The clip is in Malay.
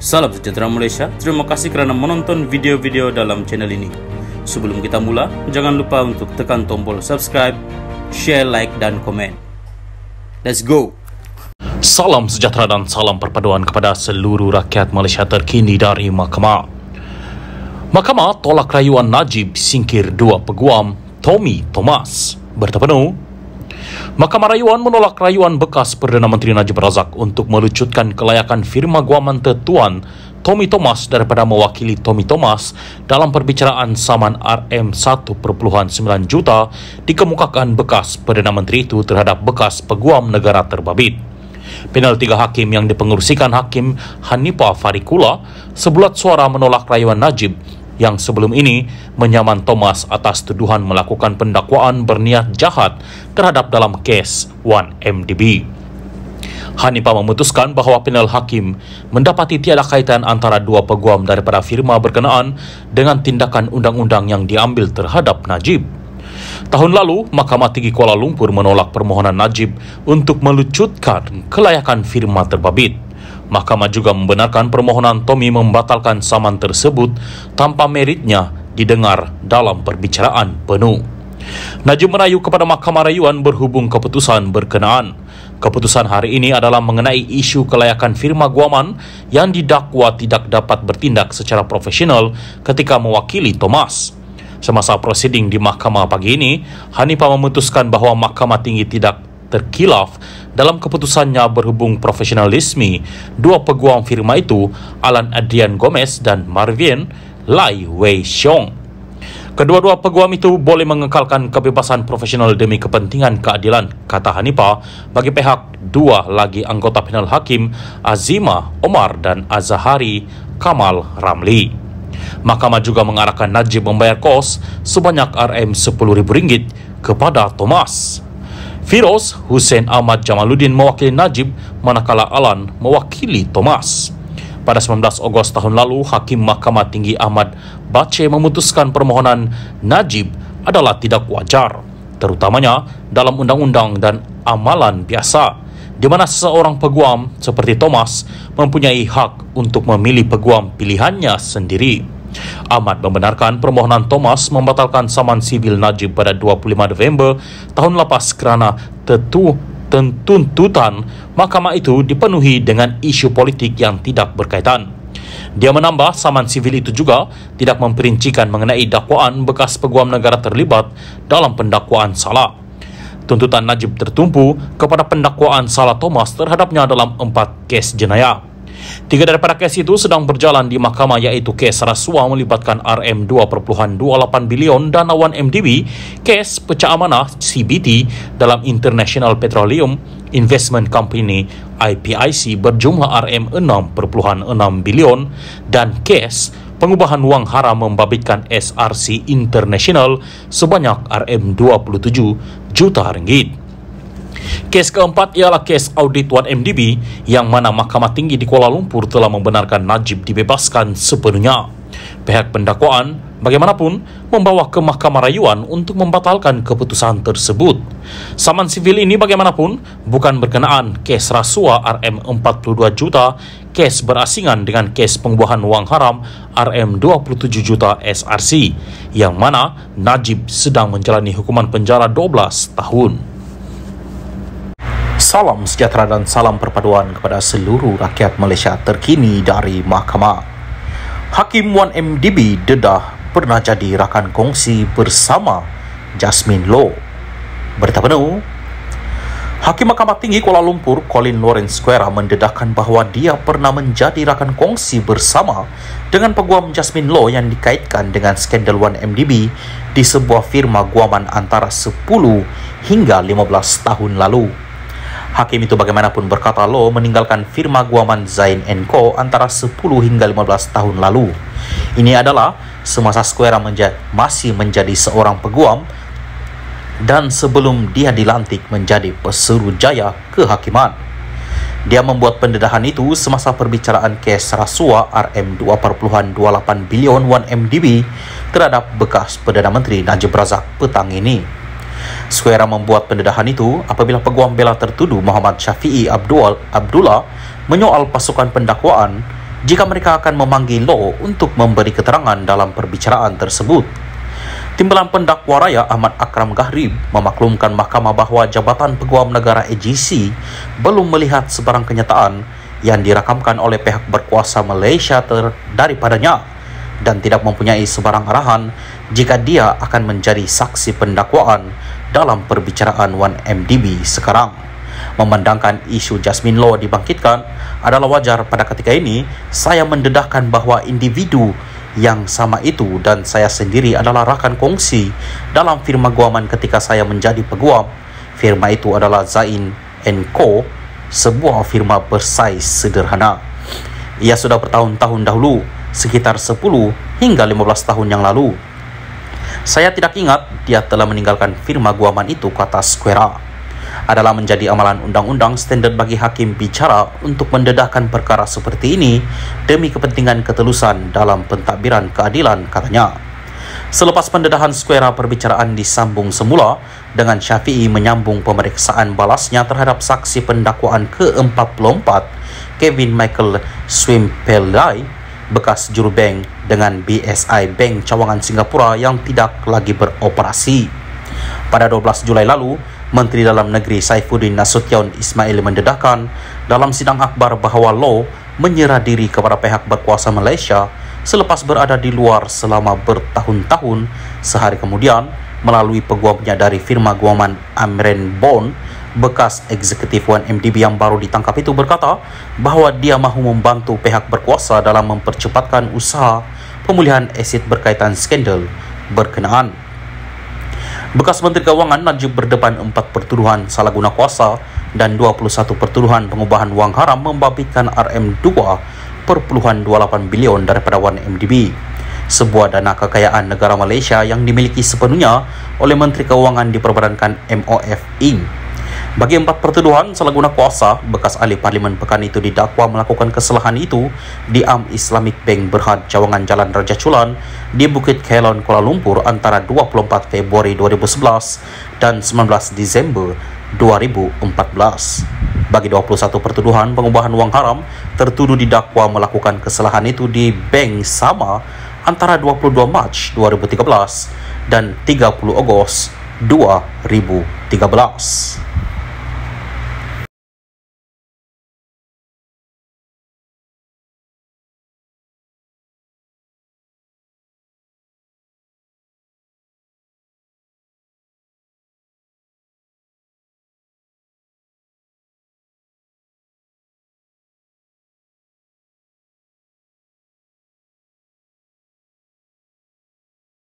Salam sejahtera Malaysia, terima kasih kerana menonton video-video dalam channel ini. Sebelum kita mula, jangan lupa untuk tekan tombol subscribe, share, like dan komen. Let's go! Salam sejahtera dan salam perpaduan kepada seluruh rakyat Malaysia terkini dari Mahkamah. Mahkamah tolak rayuan Najib singkir dua peguam Tommy Thomas. Bertepenu, Mahkamah Rayuan menolak rayuan bekas Perdana Menteri Najib Razak untuk melucutkan kelayakan firma guaman tertuan Tommy Thomas daripada mewakili Tommy Thomas dalam perbicaraan saman RM1.9 juta dikemukakan bekas Perdana Menteri itu terhadap bekas peguam negara terbabit. Panel 3 hakim yang dipengerusikan Hakim Hanifah Farikula sebulat suara menolak rayuan Najib yang sebelum ini menyaman Thomas atas tuduhan melakukan pendakwaan berniat jahat terhadap dalam kes 1MDB. Hanifah memutuskan bahawa panel hakim mendapati tiada kaitan antara dua peguam daripada firma berkenaan dengan tindakan undang-undang yang diambil terhadap Najib. Tahun lalu, Mahkamah Tinggi Kuala Lumpur menolak permohonan Najib untuk melucutkan kelayakan firma terbabit. Mahkamah juga membenarkan permohonan Tommy membatalkan saman tersebut tanpa meritnya didengar dalam perbicaraan penuh. Najib merayu kepada Mahkamah Rayuan berhubung keputusan berkenaan. Keputusan hari ini adalah mengenai isu kelayakan firma guaman yang didakwa tidak dapat bertindak secara profesional ketika mewakili Thomas. Semasa prosiding di mahkamah pagi ini, Hanifah memutuskan bahawa Mahkamah Tinggi tidak terkilaf dalam keputusannya berhubung profesionalisme dua peguam firma itu, Alan Adrian Gomez dan Marvin Lai Wei Xiong. Kedua-dua peguam itu boleh mengekalkan kebebasan profesional demi kepentingan keadilan, kata Hanifah bagi pihak dua lagi anggota panel hakim Azima Omar dan Azahari Kamal Ramli. Mahkamah juga mengarahkan Najib membayar kos sebanyak RM10,000 kepada Thomas. Firoz Hussein Ahmad Jamaluddin mewakili Najib manakala Alan mewakili Thomas. Pada 19 Ogos tahun lalu, Hakim Mahkamah Tinggi Ahmad Bache memutuskan permohonan Najib adalah tidak wajar, terutamanya dalam undang-undang dan amalan biasa, di mana seseorang peguam seperti Thomas mempunyai hak untuk memilih peguam pilihannya sendiri. Ahmad membenarkan permohonan Thomas membatalkan saman sivil Najib pada 25 November tahun lepas kerana tuntutan mahkamah itu dipenuhi dengan isu politik yang tidak berkaitan. Dia menambah saman sivil itu juga tidak memperincikan mengenai dakwaan bekas peguam negara terlibat dalam pendakwaan salah. Tuntutan Najib tertumpu kepada pendakwaan salah Thomas terhadapnya dalam 4 kes jenayah. 3 daripada kes itu sedang berjalan di mahkamah, iaitu kes rasuah melibatkan RM2.28 bilion dana 1MDB, kes pecah amanah CBT dalam International Petroleum Investment Company IPIC berjumlah RM6.6 bilion dan kes pengubahan wang haram membabitkan SRC International sebanyak RM27 juta ringgit. Kes keempat ialah kes audit 1MDB yang mana Mahkamah Tinggi di Kuala Lumpur telah membenarkan Najib dibebaskan sepenuhnya. Pihak pendakwaan bagaimanapun membawa ke Mahkamah Rayuan untuk membatalkan keputusan tersebut. Saman sivil ini bagaimanapun bukan berkenaan kes rasuah RM42 juta, kes berasingan dengan kes pengubahan wang haram RM27 juta SRC yang mana Najib sedang menjalani hukuman penjara 12 tahun. Salam sejahtera dan salam perpaduan kepada seluruh rakyat Malaysia terkini dari Mahkamah. Hakim 1MDB dedah pernah jadi rakan kongsi bersama Jasmine Low. Berita penuh, Hakim Mahkamah Tinggi Kuala Lumpur Colin Lawrence Square mendedahkan bahawa dia pernah menjadi rakan kongsi bersama dengan peguam Jasmine Low yang dikaitkan dengan skandal 1MDB di sebuah firma guaman antara 10 hingga 15 tahun lalu. Hakim itu bagaimanapun berkata Low meninggalkan firma guaman Zain & Co antara 10 hingga 15 tahun lalu. Ini adalah semasa Square masih menjadi seorang peguam dan sebelum dia dilantik menjadi pesuruh jaya kehakiman. Dia membuat pendedahan itu semasa perbicaraan kes rasuah RM2.28 bilion 1MDB terhadap bekas Perdana Menteri Najib Razak petang ini. Square membuat pendedahan itu apabila peguam bela tertuduh Muhammad Syafiee Abdullah menyoal pasukan pendakwaan jika mereka akan memanggil Loh untuk memberi keterangan dalam perbicaraan tersebut. Timbalan pendakwa raya Ahmad Akram Gharib memaklumkan mahkamah bahawa Jabatan Peguam Negara AGC belum melihat sebarang kenyataan yang dirakamkan oleh pihak berkuasa Malaysia daripadanya dan tidak mempunyai sebarang arahan jika dia akan menjadi saksi pendakwaan dalam perbicaraan 1MDB sekarang. Memandangkan isu Jasmine Loh dibangkitkan adalah wajar pada ketika ini, saya mendedahkan bahawa individu yang sama itu dan saya sendiri adalah rakan kongsi dalam firma guaman ketika saya menjadi peguam. Firma itu adalah Zain & Co, sebuah firma bersaiz sederhana. Ia sudah bertahun-tahun dahulu, sekitar 10 hingga 15 tahun yang lalu. Saya tidak ingat dia telah meninggalkan firma guaman itu, kata Square. Adalah menjadi amalan undang-undang standard bagi hakim bicara untuk mendedahkan perkara seperti ini demi kepentingan ketelusan dalam pentadbiran keadilan, katanya. Selepas pendedahan Square, perbicaraan disambung semula dengan Syafi'i menyambung pemeriksaan balasnya terhadap saksi pendakwaan ke-44 Kevin Michael Swimpelai, bekas jurubank dengan BSI Bank Cawangan Singapura yang tidak lagi beroperasi. Pada 12 Julai lalu, Menteri Dalam Negeri Saifuddin Nasution Ismail mendedahkan dalam sidang akbar bahawa Loh menyerah diri kepada pihak berkuasa Malaysia selepas berada di luar selama bertahun-tahun. Sehari kemudian, melalui peguamnya dari firma guaman Amren Bond, bekas eksekutif 1MDB yang baru ditangkap itu berkata bahawa dia mahu membantu pihak berkuasa dalam mempercepatkan usaha pemulihan aset berkaitan skandal berkenaan. Bekas Menteri Keuangan Najib berdepan 4 pertuduhan salah guna kuasa dan 21 pertuduhan pengubahan wang haram membabitkan RM2.28 bilion daripada 1MDB, sebuah dana kekayaan negara Malaysia yang dimiliki sepenuhnya oleh Menteri Keuangan diperbadankan MOF Inc. Bagi 4 pertuduhan salah guna kuasa, bekas ahli Parlimen Pekan itu didakwa melakukan kesalahan itu di Am Islamic Bank Berhad Cawangan Jalan Raja Chulan di Bukit Kelon, Kuala Lumpur antara 24 Februari 2011 dan 19 Disember 2014. Bagi 21 pertuduhan pengubahan wang haram, tertuduh didakwa melakukan kesalahan itu di bank sama antara 22 Mac 2013 dan 30 Ogos 2013.